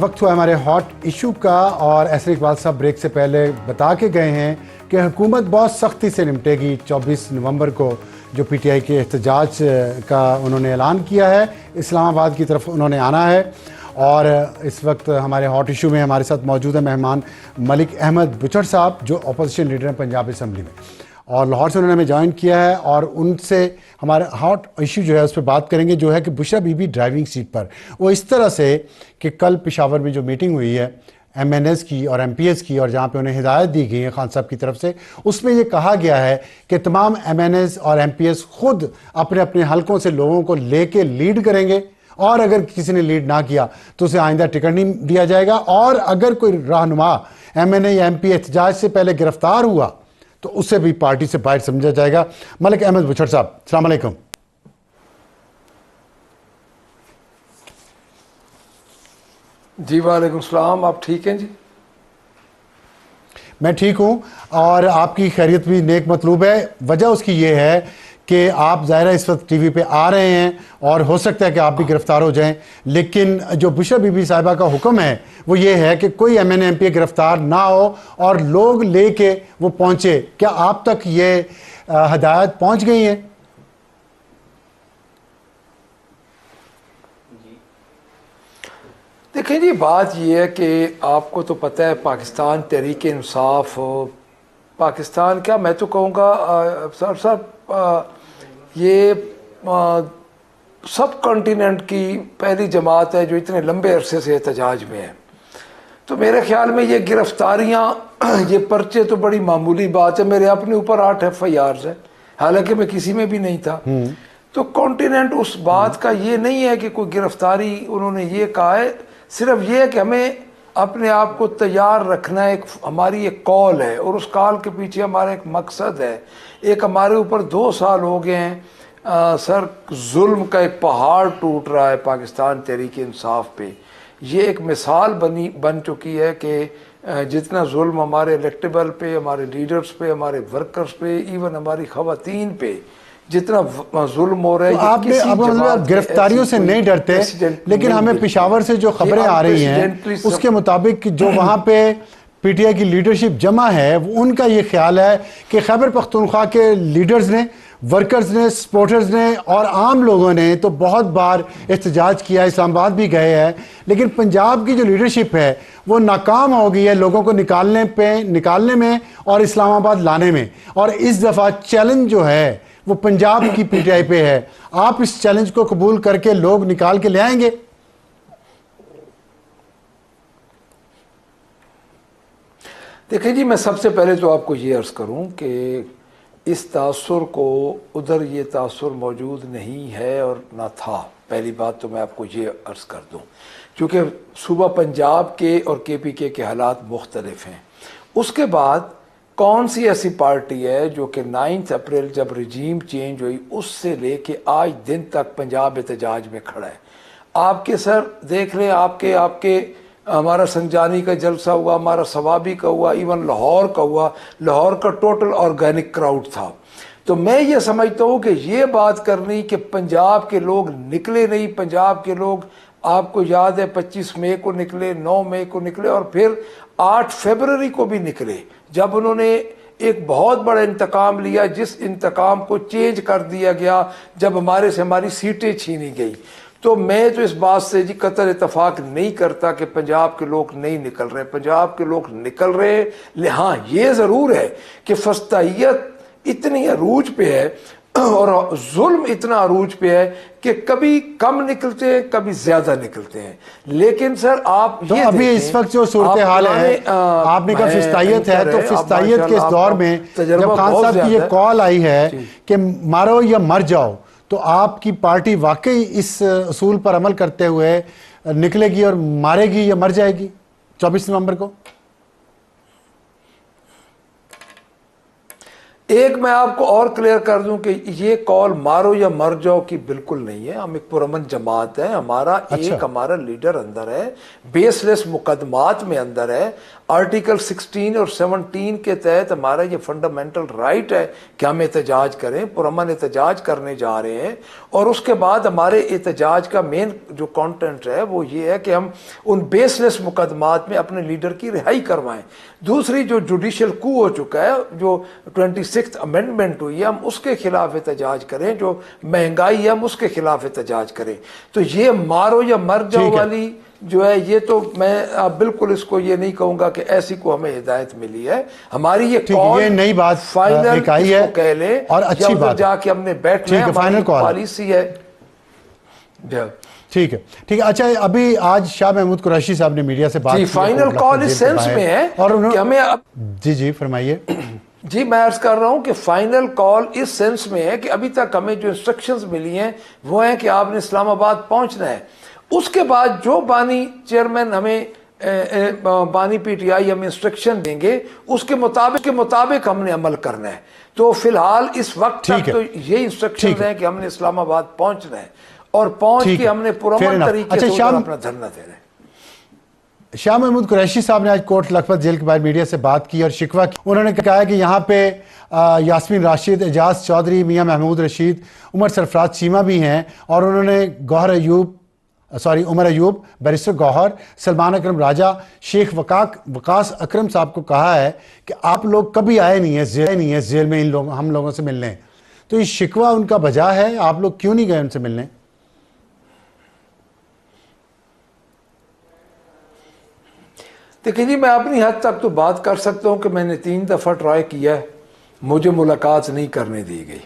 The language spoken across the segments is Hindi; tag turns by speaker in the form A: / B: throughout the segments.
A: वक्त हुआ हमारे हॉट इशू का और ऐसे इकबाल साहब ब्रेक से पहले बता के गए हैं कि हुकूमत बहुत सख्ती से निपटेगी। 24 नवंबर को जो पीटीआई के एहतजाज का उन्होंने ऐलान किया है, इस्लामाबाद की तरफ उन्होंने आना है। और इस वक्त हमारे हॉट इशू में हमारे साथ मौजूद है मेहमान मलिक अहमद बुचड़ साहब, जो अपोजिशन लीडर हैं पंजाब असम्बली में, और लाहौर से उन्होंने हमें ज्वाइन किया है। और उनसे हमारा हॉट इशू जो है उस पर बात करेंगे, जो है कि बुशरा बीबी ड्राइविंग सीट पर। वो इस तरह से कि कल पेशावर में जो मीटिंग हुई है एमएनएस की और एमपीएस की, और जहाँ पे उन्हें हिदायत दी गई है खान साहब की तरफ से, उसमें ये कहा गया है कि तमाम एमएनएस और एमपीएस खुद अपने अपने हलकों से लोगों को लेके लीड करेंगे, और अगर किसी ने लीड ना किया तो उसे आइंदा टिकट नहीं दिया जाएगा। और अगर कोई रहनुमा एमएनए या एमपी एहतजाज से पहले गिरफ्तार हुआ तो उसे भी पार्टी से बाहर समझा जाएगा। मलिक अहमद बुचड़ साहब, अस्सलाम वालेकुम।
B: जी वालेकुम सलाम, आप ठीक हैं जी?
A: मैं ठीक हूँ और आपकी खैरियत भी नेक मतलूब है। वजह उसकी ये है कि आप ज़ाहिर है इस वक्त टीवी पे आ रहे हैं और हो सकता है कि आप भी गिरफ्तार हो जाएं, लेकिन जो बुशरा बीबी साहिबा का हुक्म है वो ये है कि कोई एमएनए एमपी गिरफ्तार ना हो और लोग लेके वो पहुँचे। क्या आप तक ये हदायत पहुँच गई है?
B: देखें जी, बात यह है कि आपको तो पता है पाकिस्तान तहरीक इंसाफ, पाकिस्तान क्या मैं तो कहूँगा सर ये सब कॉन्टिनेंट की पहली जमात है जो इतने लंबे अरसे से एहतजाज में है। तो मेरे ख्याल में ये गिरफ्तारियाँ, ये पर्चे तो बड़ी मामूली बात है। मेरे अपने ऊपर 8 FIRs है, हालांकि मैं किसी में भी नहीं था। तो कॉन्टिनेंट उस बात का ये नहीं है कि कोई गिरफ्तारी उन्होंने ये कहा है, सिर्फ ये है कि हमें अपने आप को तैयार रखना है। एक हमारी एक कॉल है और उस कॉल के पीछे हमारा एक मकसद है। एक हमारे ऊपर 2 साल हो गए हैं सर, जुल्म का एक पहाड़ टूट रहा है पाकिस्तान तहरीक इंसाफ पे। ये एक मिसाल बन चुकी है कि जितना जुल्म हमारे इलेक्टेबल पे, हमारे लीडर्स पे, हमारे वर्कर्स पे, इवन हमारी खवातीन पे जितना जुल्म हो रहा है।
A: तो आप गिरफ्तारियों से नहीं डरते, लेकिन हमें पेशावर से जो खबरें आ रही हैं उसके मुताबिक जो वहाँ पे पीटीआई की लीडरशिप जमा है, उनका ये ख्याल है कि खैबर पख्तूनख्वा के लीडर्स ने, वर्कर्स ने, सपोर्टर्स ने और आम लोगों ने तो बहुत बार एहतजाज किया, इस्लामाबाद भी गए हैं, लेकिन पंजाब की जो लीडरशिप है वो नाकाम हो गई है लोगों को निकालने में और इस्लामाबाद लाने में। और इस दफ़ा चैलेंज जो है वो पंजाब की पीटीआई पे है। आप इस चैलेंज को कबूल करके लोग निकाल के ले आएंगे?
B: देखिए जी, मैं सबसे पहले तो आपको ये अर्ज़ करूं कि इस तासुर को उधर ये तासुर मौजूद नहीं है और ना था। पहली बात तो मैं आपको ये अर्ज़ कर दूं, क्योंकि सूबा पंजाब के और KPK के हालात मुख्तलिफ हैं। उसके बाद कौन सी ऐसी पार्टी है जो कि 9 अप्रैल जब रजीम चेंज हुई उससे लेके आज दिन तक पंजाब एहतजाज में खड़ा है? आपके सर देख लें, आपके हमारा संजानी का जलसा हुआ, हमारा सवाबी का हुआ, इवन लाहौर का हुआ। लाहौर का टोटल ऑर्गेनिक क्राउड था। तो मैं ये समझता हूँ कि ये बात करनी कि पंजाब के लोग निकले नहीं, पंजाब के लोग आपको याद है 25 मई को निकले, 9 मई को निकले और फिर 8 फरवरी को भी निकले, जब उन्होंने एक बहुत बड़ा इंतकाम लिया, जिस इंतकाम को चेंज कर दिया गया जब हमारे से हमारी सीटें छीनी गई। तो मैं तो इस बात से जी कतई इतफाक नहीं करता कि पंजाब के लोग नहीं निकल रहे। पंजाब के लोग निकल रहे। हाँ, ये ज़रूर है कि फस्तायत इतनी अरूज पे है और जुल्म इतना अरूज पे है कि कभी कम निकलते हैं, कभी ज्यादा निकलते हैं। लेकिन सर आप
A: तो अभी इस वक्त जो सूरत हाल है, आपने कहा फिस्तायत है, तो फिस्तायत के इस दौर में जब खान साहब की ये कॉल आई है कि मारो या मर जाओ, तो आपकी पार्टी वाकई इस उसूल पर अमल करते हुए निकलेगी और मारेगी या मर जाएगी 24 नवंबर को?
B: एक मैं आपको और क्लियर कर दूं कि ये कॉल मारो या मर जाओ की बिल्कुल नहीं है। हम एक पुरअमन जमात है, हमारा एक हमारा लीडर अंदर है, बेसलेस मुकदमात में अंदर है, आर्टिकल 16 और 17 के तहत हमारा ये फंडामेंटल राइट है कि हम एहतजाज करें, पुरअमन एहतजाज करने जा रहे हैं। और उसके बाद हमारे एहतजाज का मेन जो कंटेंट है वो ये है कि हम उन बेसलेस मुकदमात में अपने लीडर की रिहाई करवाएं। दूसरी जो जुडिशल कू हो चुका है, जो 26th अमेंडमेंट हुई है, हम उसके खिलाफ एहतजाज करें, जो महंगाई है हम उसके खिलाफ एहतजाज करें। तो ये मारो या मर जाओ वाली जो है, ये तो मैं अब बिल्कुल इसको ये नहीं कहूंगा कि ऐसी को हमें हिदायत मिली है। हमारी ये कॉल,
A: ये नई बात
B: फाइनल
A: एक आई है
B: कह ले,
A: और अच्छी बात
B: जाके हमने बैठना है,
A: फाइनल
B: पॉलिसी है।
A: ठीक है, ठीक है। अच्छा, अभी आज शाह महमूद कुरैशी साहब ने मीडिया से बात की,
B: फाइनल कॉल इस सेंस में है
A: और
B: कि हमें
A: जी फरमाइए।
B: जी, मैं अर्ज कर रहा हूं कि फाइनल कॉल इस सेंस में है कि अभी तक हमें जो इंस्ट्रक्शंस मिली हैं वो है कि आपने इस्लामाबाद पहुंचना है। उसके बाद जो बानी चेयरमैन हमें बानी पीटीआई हमें इंस्ट्रक्शन देंगे उसके मुताबिक हमने अमल करना है। तो फिलहाल इस वक्त तक तो ये इंस्ट्रक्शन है कि हमने इस्लामाबाद पहुंचना है और पहुंच के हमने पुरअमन तरीके से अपना धरना देना है।
A: शाह महमूद कुरैशी साहब ने आज कोट लखपत जेल के बाहर मीडिया से बात की और शिकवा की। उन्होंने कहा है कि यहाँ पे यास्मीन राशिद, एजाज चौधरी, मियां महमूद रशीद, उमर सरफराज चीमा भी हैं और उन्होंने उमर अयूब, बैरिस्टर गौहर, सलमान अकरम राजा, शेख वकास अकरम साहब को कहा है कि आप लोग कभी आए नहीं है जेल में हम लोगों से मिलने। तो ये शिकवा उनका बजा है, आप लोग क्यों नहीं गए उनसे मिलने?
B: देखिए जी, मैं अपनी हद तक तो बात कर सकता हूँ कि मैंने 3 दफ़ा ट्राई किया है, मुझे मुलाकात नहीं करने दी गई।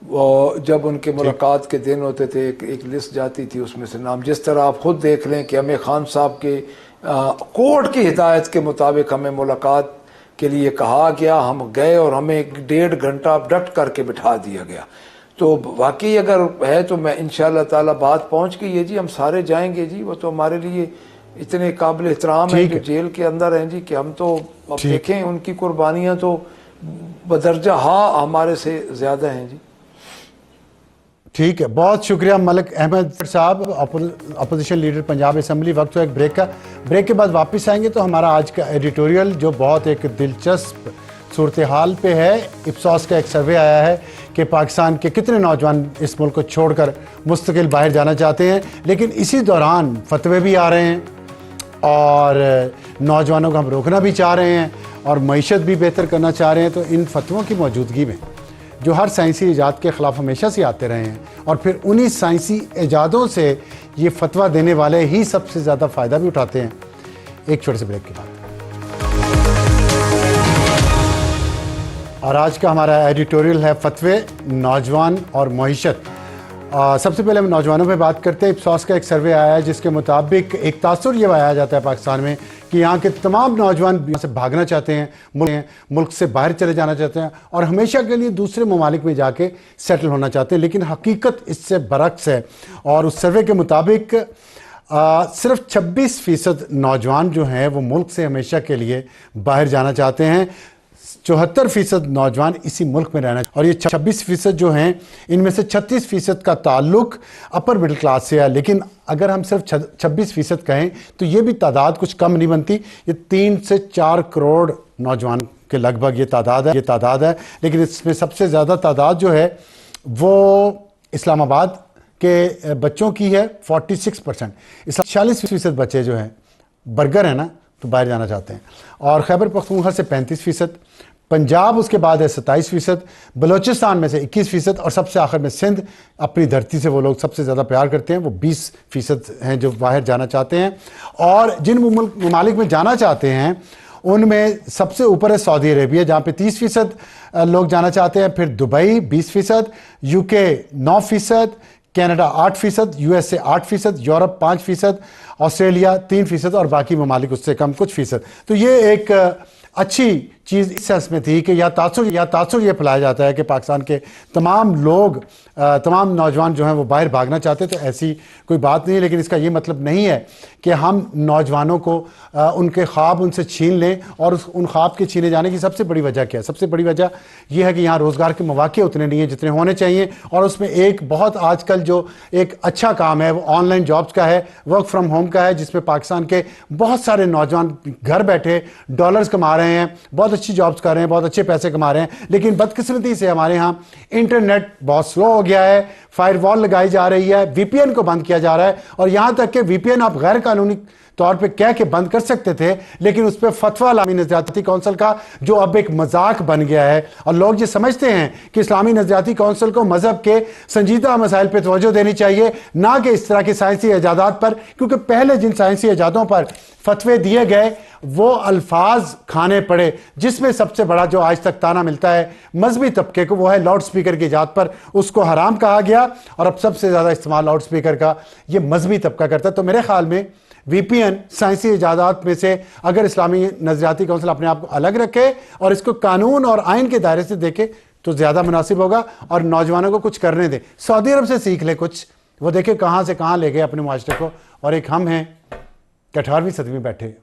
B: वो जब उनके मुलाकात के दिन होते थे एक लिस्ट जाती थी, उसमें से नाम, जिस तरह आप खुद देख लें कि हमें खान साहब के कोर्ट की हिदायत के मुताबिक हमें मुलाकात के लिए कहा गया, हम गए और हमें 1.5 घंटा अबडक्ट करके बिठा दिया गया। तो वाकई अगर है तो मैं इंशाअल्लाह ताला बात पहुँच गई है जी, हम सारे जाएंगे जी। वो तो हमारे लिए इतने काबिल एहतराम है जो जेल के अंदर हैं जी, कि हम तो अब देखें उनकी कुर्बानियाँ तो बदरजा हमारे से ज़्यादा हैं जी।
A: ठीक है, बहुत शुक्रिया मलिक अहमद साहब, अपोजिशन लीडर पंजाब असम्बली। वक्त हो एक ब्रेक का। ब्रेक के बाद वापस आएंगे तो हमारा आज का एडिटोरियल जो बहुत एक दिलचस्प सूरत हाल पे है। इप्सॉस का एक सर्वे आया है कि पाकिस्तान के कितने नौजवान इस मुल्क को छोड़कर मुस्तकिल बाहर जाना चाहते हैं, लेकिन इसी दौरान फतवे भी आ रहे हैं और नौजवानों को हम रोकना भी चाह रहे हैं और मईशत भी बेहतर करना चाह रहे हैं। तो इन फतवों की मौजूदगी में जो हर साइंसी ईजाद के ख़िलाफ़ हमेशा से आते रहे हैं और फिर उन्हीं साइंसी ईजादों से ये फतवा देने वाले ही सबसे ज़्यादा फ़ायदा भी उठाते हैं। एक छोटे से ब्रेक के बाद और आज का हमारा एडिटोरियल है फतवे, नौजवान और मईशत। सबसे पहले हम नौजवानों पे बात करते हैं। इप्सॉस का एक सर्वे आया है जिसके मुताबिक एक तासुर ये आया जाता है पाकिस्तान में कि यहाँ के तमाम नौजवान यहाँ से भागना चाहते हैं, मुल्क से बाहर चले जाना चाहते हैं और हमेशा के लिए दूसरे ममालिक में जाके सेटल होना चाहते हैं। लेकिन हकीकत इससे बरक्स है और उस सर्वे के मुताबिक सिर्फ 26% नौजवान जो हैं वो मुल्क से हमेशा के लिए बाहर जाना चाहते हैं। 74% नौजवान इसी मुल्क में रहना और ये 26% जो हैं इनमें से 36% का ताल्लुक अपर मिडिल क्लास से है। लेकिन अगर हम सिर्फ 26% कहें तो ये भी तादाद कुछ कम नहीं बनती। ये 3 से 4 करोड़ नौजवान के लगभग ये तादाद है। लेकिन इसमें सबसे ज़्यादा तादाद जो है वो इस्लामाबाद के बच्चों की है, 46%। 46% बच्चे जो हैं बर्गर है ना तो बाहर जाना चाहते हैं। और खैबर पख्तूनख्वा से 35%, पंजाब उसके बाद है 27%, बलूचिस्तान में से 21% और सबसे आखिर में सिंध, अपनी धरती से वो लोग सबसे ज़्यादा प्यार करते हैं, वो 20% हैं जो बाहर जाना चाहते हैं। और जिन ममालिक में जाना चाहते हैं उनमें सबसे ऊपर है सऊदी अरेबिया जहाँ पे 30% लोग जाना चाहते हैं, फिर Dubai 20%, UK 9%, Canada 8%, USA 8%, Europe 5%, Australia 3% और बाकी ममालिक उससे कम कुछ फीसद। तो ये एक अच्छी चीज़ इस सेंस में थी कि या तासुर ये फैलाया जाता है कि पाकिस्तान के तमाम लोग तमाम नौजवान जो हैं वो बाहर भागना चाहते, तो ऐसी कोई बात नहीं है। लेकिन इसका ये मतलब नहीं है कि हम नौजवानों को उनके ख्वाब उनसे छीन लें। और उन ख्वाब के छीने जाने की सबसे बड़ी वजह क्या है? सबसे बड़ी वजह यह है कि यहाँ रोज़गार के मौके उतने नहीं हैं जितने होने चाहिए। और उसमें एक बहुत आजकल जो एक अच्छा काम है वो ऑनलाइन जॉब्स का है, वर्क फ्रॉम होम का है, जिसमें पाकिस्तान के बहुत सारे नौजवान घर बैठे डॉलर्स कमा रहे हैं, बहुत अच्छी जॉब्स कर रहे हैं, बहुत अच्छे पैसे कमा रहे हैं। लेकिन बदकिस्मती से हमारे यहाँ इंटरनेट बहुत स्लो हो गया है, फायरवॉल लगाई जा रही है, वीपीएन को बंद किया जा रहा है। और यहाँ तक कि वीपीएन आप गैर कानूनी तौर पे कह के बंद कर सकते थे, लेकिन उस पर फतवा इस्लामी नजरियाती काउंसिल का जो अब एक मजाक बन गया है। और लोग ये समझते हैं कि इस्लामी नजरियाती काउंसिल को मजहब के संजीदा मसाइल पर तवज्जो देनी चाहिए, ना कि इस तरह की साइंसी ईजादात पर। क्योंकि पहले जिन साइंसी ईजादों पर फतवे दिए गए वो अल्फाज खाने पड़े, जिसमें सबसे बड़ा जो आज तक ताना मिलता है मजहबी तबके को वो है लाउड स्पीकर की इजाद पर, उसको हराम कहा गया। और अब सबसे ज़्यादा इस्तेमाल लाउड स्पीकर का ये मजहबी तबका करता है। तो मेरे ख्याल में वीपीएन साइंसी इजादात में से अगर इस्लामी नजरियाती काउंसिल अपने आप को अलग रखे और इसको कानून और आइन के दायरे से देखे तो ज़्यादा मुनासिब होगा। और नौजवानों को कुछ करने दे, सऊदी अरब से सीख ले कुछ, वो देखे कहाँ से कहाँ ले गए अपने माशरे को। और एक हम हैं कि 18वीं सदी में बैठे।